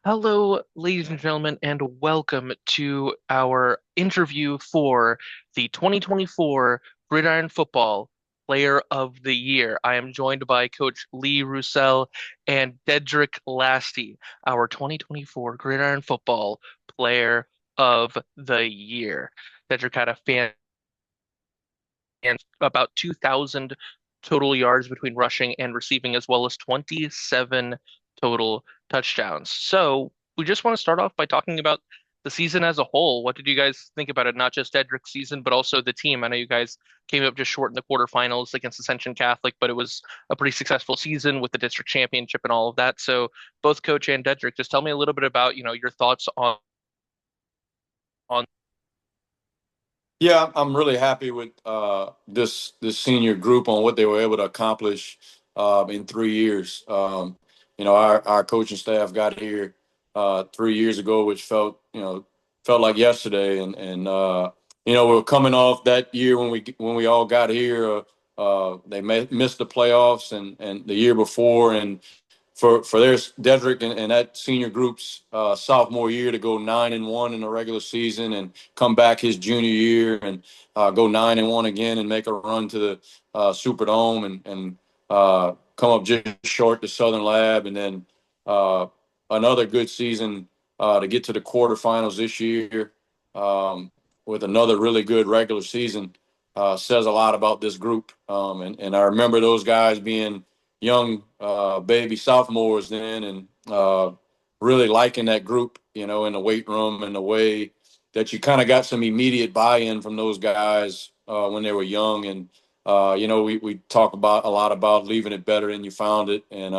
Hello, ladies and gentlemen, and welcome to our interview for the 2024 Gridiron Football Player of the Year. I am joined by Coach Lee Roussel and Dedric Lastie, our 2024 Gridiron Football Player of the Year. Dedric had a about 2,000 total yards between rushing and receiving, as well as 27 total touchdowns. So we just want to start off by talking about the season as a whole. What did you guys think about it? Not just Edric's season, but also the team. I know you guys came up just short in the quarterfinals against Ascension Catholic, but it was a pretty successful season with the district championship and all of that. So both Coach and Dedric, just tell me a little bit about, your thoughts on Yeah, I'm really happy with this senior group on what they were able to accomplish in 3 years. Our coaching staff got here 3 years ago, which felt like yesterday, and we're coming off that year when we all got here. They missed the playoffs and the year before, and for their Dedrick and that senior group's sophomore year to go 9-1 in the regular season and come back his junior year and go 9-1 again and make a run to the Superdome and come up just short to Southern Lab, and then uh, another good season to get to the quarterfinals this year with another really good regular season says a lot about this group. And I remember those guys being young baby sophomores then, and really liking that group, in the weight room, and the way that you kind of got some immediate buy-in from those guys when they were young. And we talk about a lot about leaving it better than you found it, and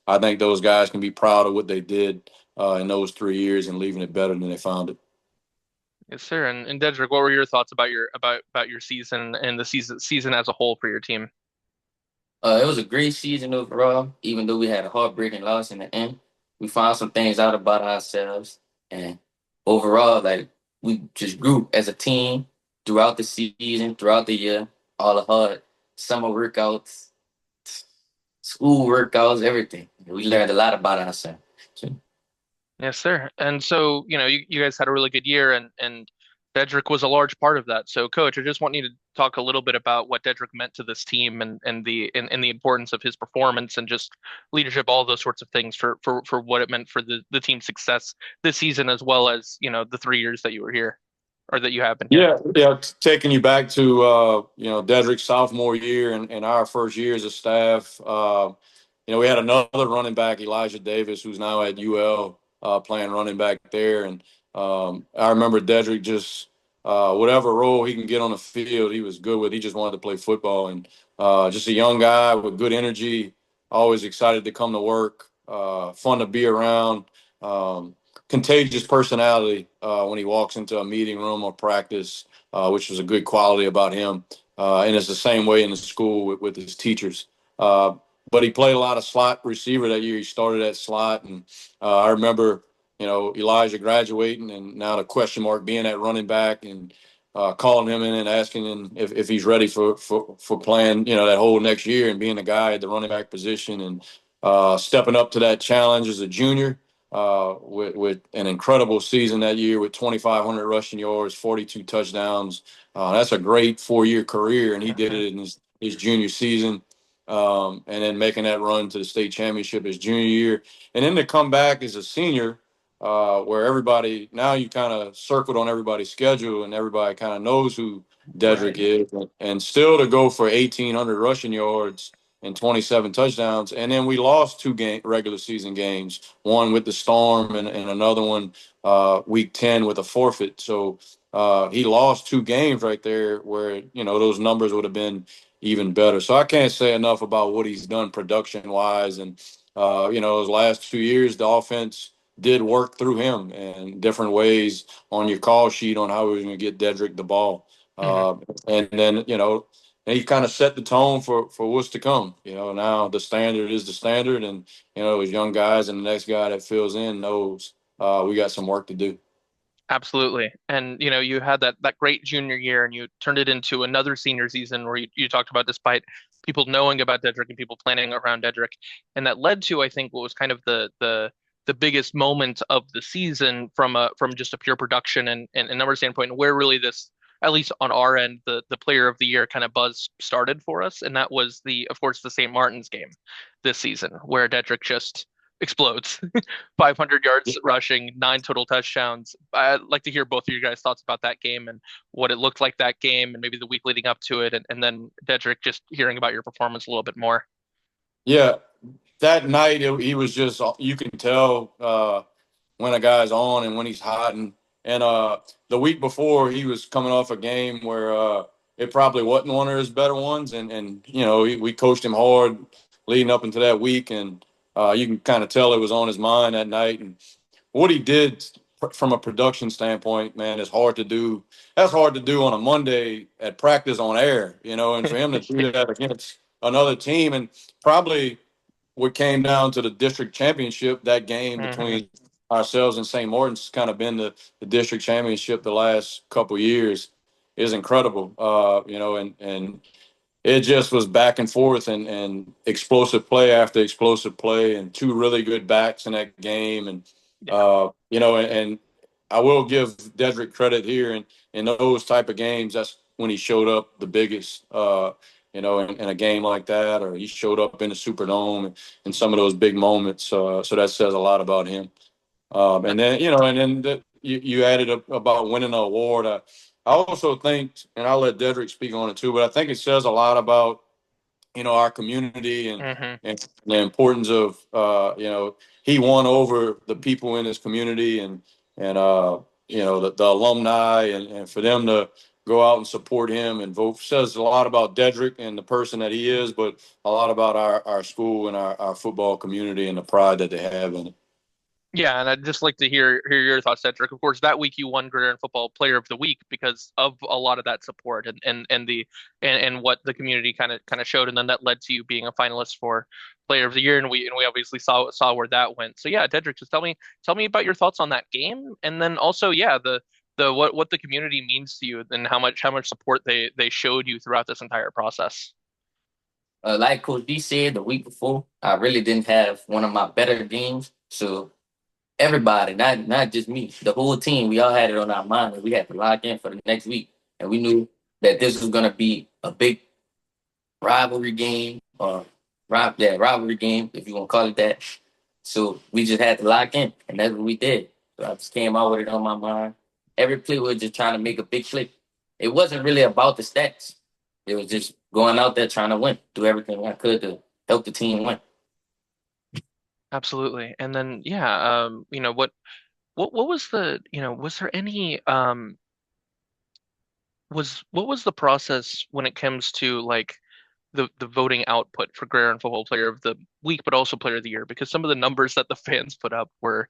I think those guys can be proud of what they did in those 3 years and leaving it better than they found it. Yes, sir. And Dedrick, what were your thoughts about your season and the season as a whole for your team? It was a great season overall, even though we had a heartbreaking loss in the end. We found some things out about ourselves, and overall, like we just grew as a team throughout the season, throughout the year, all the hard summer workouts, school workouts, everything. We learned a lot about ourselves. So, Yes, sir. And so, you guys had a really good year and Dedrick was a large part of that. So, coach, I just want you to talk a little bit about what Dedrick meant to this team and the importance of his performance and just leadership, all those sorts of things for what it meant for the team's success this season, as well as, the 3 years that you were here or that you have been here. Yeah, yeah. Taking you back to Dedric's sophomore year and our first year as a staff. We had another running back, Elijah Davis, who's now at UL playing running back there. And I remember Dedric just whatever role he can get on the field, he was good with. He just wanted to play football, and just a young guy with good energy, always excited to come to work, fun to be around. Contagious personality when he walks into a meeting room or practice, which was a good quality about him. And it's the same way in the school with his teachers. But he played a lot of slot receiver that year. He started at slot, and I remember, Elijah graduating, and now the question mark being at running back, and calling him in and asking him if he's ready for playing, that whole next year and being the guy at the running back position, and stepping up to that challenge as a junior with an incredible season that year with 2,500 rushing yards, 42 touchdowns. That's a great 4-year career, and he did Mhm. it in his junior season. And then making that run to the state championship his junior year. And then to come back as a senior, where everybody, now you kind of circled on everybody's schedule and everybody kind of knows who Dedrick Right. is, and still to go for 1,800 rushing yards and 27 touchdowns. And then we lost two regular season games, one with the Storm and another one week 10 with a forfeit. So he lost two games right there where, those numbers would have been even better. So I can't say enough about what he's done production wise. And, those last 2 years, the offense did work through him in different ways on your call sheet on how we were going to get Dedrick the ball. Mhm. Uh, and then, and he kind of set the tone for what's to come. Now the standard is the standard, and those young guys and the next guy that fills in knows we got some work to do. Absolutely. And you had that great junior year and you turned it into another senior season where you talked about despite people knowing about Dedrick and people planning around Dedrick. And that led to, I think, what was kind of the the biggest moment of the season from just a pure production and number standpoint, and where really this, at least on our end, the player of the year kind of buzz started for us, and that was of course, the St. Martin's game this season, where Dedric just explodes. 500 yards rushing, 9 total touchdowns. I'd like to hear both of you guys' thoughts about that game and what it looked like that game, and maybe the week leading up to it, and then Dedric, just hearing about your performance a little bit more. Yeah, that night he was just, you can tell when a guy's on and when he's hot. And the week before, he was coming off a game where it probably wasn't one of his better ones, and we coached him hard leading up into that week, and you can kind of tell it was on his mind that night. And what he did from a production standpoint, man, is hard to do. That's hard to do on a Monday at practice on air, and for him to do that against another team, and probably what came down to the district championship, that game between ourselves and St. Martin's kind of been the district championship the last couple of years, is incredible. And it just was back and forth and explosive play after explosive play and two really good backs in that game. And, and I will give Dedric credit here. And in those type of games, that's when he showed up the biggest, in a game like that, or he showed up in the Superdome in some of those big moments. So that says a lot about him. You added about winning an award. I also think, and I'll let Dedric speak on it too, but I think it says a lot about, our community and the importance of, he won over the people in his community and the alumni and for them to go out and support him and vote says a lot about Dedric and the person that he is, but a lot about our school and our football community and the pride that they have in it. Yeah, and I'd just like to hear your thoughts, Cedric. Of course, that week you won Gridiron Football Player of the Week because of a lot of that support and what the community kind of showed, and then that led to you being a finalist for Player of the Year, and we obviously saw where that went. So yeah, Cedric, just tell me about your thoughts on that game, and then also the what the community means to you and how much support they showed you throughout this entire process. Like Coach D said the week before, I really didn't have one of my better games. So everybody, not just me, the whole team, we all had it on our mind that we had to lock in for the next week. And we knew that this was gonna be a big rivalry game or rivalry game, if you want to call it that. So we just had to lock in, and that's what we did. So I just came out with it on my mind. Every play we were just trying to make a big play. It wasn't really about the stats. It was just going out there trying to win, do everything I could to help the team win. Absolutely. And then yeah, what was was there any what was the process when it comes to like the voting output for Gridiron Football Player of the Week, but also Player of the Year? Because some of the numbers that the fans put up were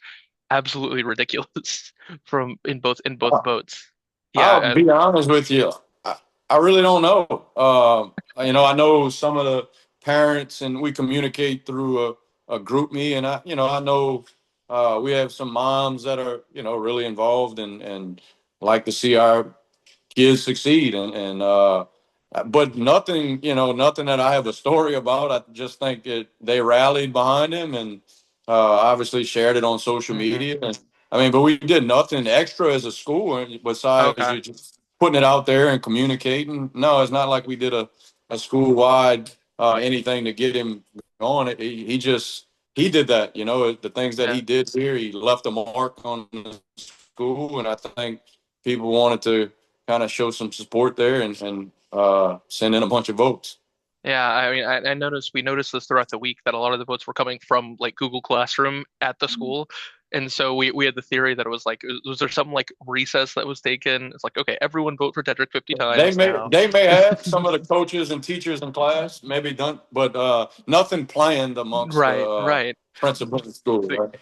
absolutely ridiculous from in both votes. I'll Yeah, be honest with you. I really don't know. I know some of the parents, and we communicate through a group me, and I know we have some moms that are, really involved and like to see our kids succeed, and but nothing, nothing that I have a story about. I just think they rallied behind him and obviously shared it on social hmm media. And I mean, but we did nothing extra as a school besides Okay. you just putting it out there and communicating. No, it's not like we did a school wide anything to get him on it. He did that. The things that Yeah. he did here, he left a mark on the school, and I think people wanted to kind of show some support there and send in a bunch of votes. Yeah, I mean, I noticed we noticed this throughout the week that a lot of the votes were coming from like Google Classroom at the school, and so we had the theory that it was like, was there some like recess that was taken? It's like, okay, everyone vote for Dedric 50 They times may now. they may have some of the coaches and teachers in class maybe done, but nothing planned amongst the Right, right. principal of the school. Think, Right?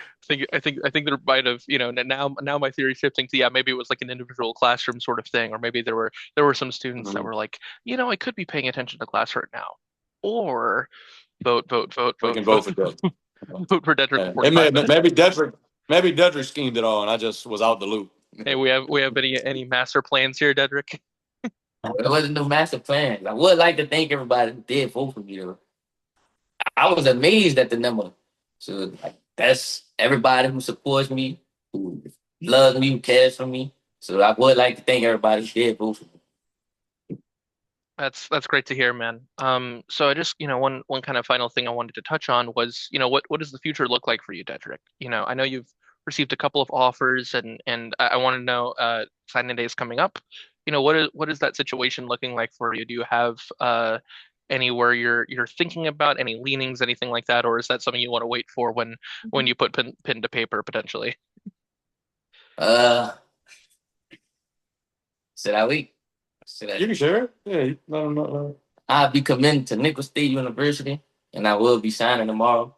I think there might have, now my theory shifting to, yeah, maybe it was like an individual classroom sort of thing, or maybe there were some students that Mhm. were like, I could be paying attention to class right now, or vote, vote, vote, We vote, can vote vote, for that. vote for Dedric for Yeah. It 45 minutes. maybe Dedrick schemed it all, and I just was out the loop. Hey, we have any master plans here, Dedric? It wasn't no master plan. I would like to thank everybody who did vote for me though. I was amazed at the number. So like that's everybody who supports me, who loves me, who cares for me. So I would like to thank everybody who did vote for me. That's great to hear, man. So I just, one kind of final thing I wanted to touch on was, what does the future look like for you, Dedric? I know you've received a couple of offers, and I want to know, signing day is coming up. What is that situation looking like for you? Do you have anywhere you're thinking about, any leanings, anything like that, or is that something you want to wait for when you put pen to paper potentially? Uh, said I wait. Said You I can share it. Yeah, let 'em know. I'll be committing to Nicholls State University, and I will be signing tomorrow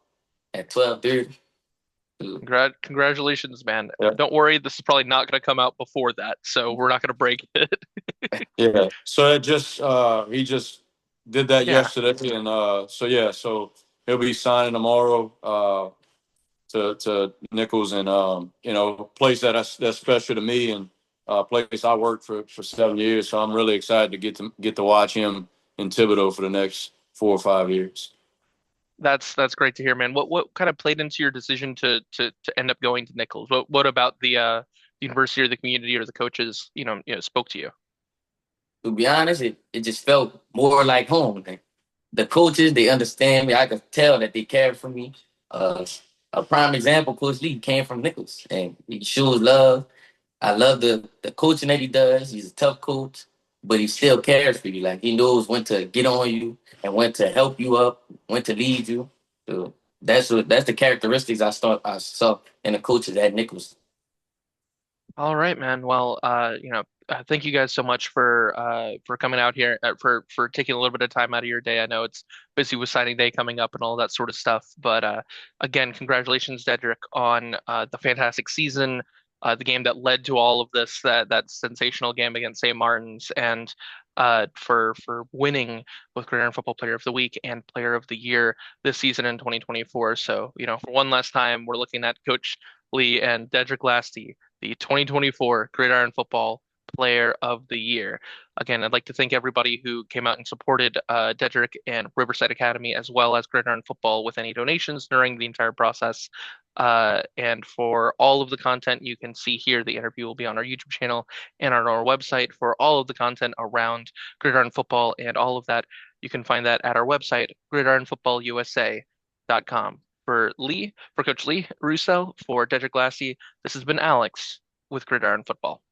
at 12:30. Congratulations, man. Yeah, Don't worry, this is probably not going to come out before that, so we're not going to break it. yeah. So it just he just did that Yeah, yesterday, and so yeah, so he'll be signing tomorrow. To Nichols, and place that's special to me, and place I worked for 7 years. So I'm really excited to get to watch him in Thibodeau for the next 4 or 5 years. that's great to hear, man. What kind of played into your decision to end up going to Nichols? What about the university or the community or the coaches, spoke to you? To be honest, it just felt more like home. Like, the coaches, they understand me. I could tell that they care for me. Uh, a prime example, Coach Lee came from Nichols, and he shows love. I love the coaching that he does. He's a tough coach, but he still cares for you. Like he knows when to get on you and when to help you up, when to lead you. So that's the characteristics I saw in the coaches at Nichols. All right, man. Well, thank you guys so much for coming out here, for taking a little bit of time out of your day. I know it's busy with signing day coming up and all that sort of stuff, but again, congratulations, Dedrick, on the fantastic season, the game that led to all of this, that sensational game against St. Martin's, and for winning both Gridiron Football Player of the Week and Player of the Year this season in 2024. So, for one last time, we're looking at Coach Lee and Dedric Lastie, the 2024 Gridiron Football Player of the Year. Again, I'd like to thank everybody who came out and supported Dedric and Riverside Academy, as well as Gridiron Football, with any donations during the entire process. And for all of the content you can see here, the interview will be on our YouTube channel and on our website. For all of the content around Gridiron Football and all of that, you can find that at our website, gridironfootballusa.com. For Coach Lee, Roussel, for Dedric Lassie, this has been Alex with Gridiron Football.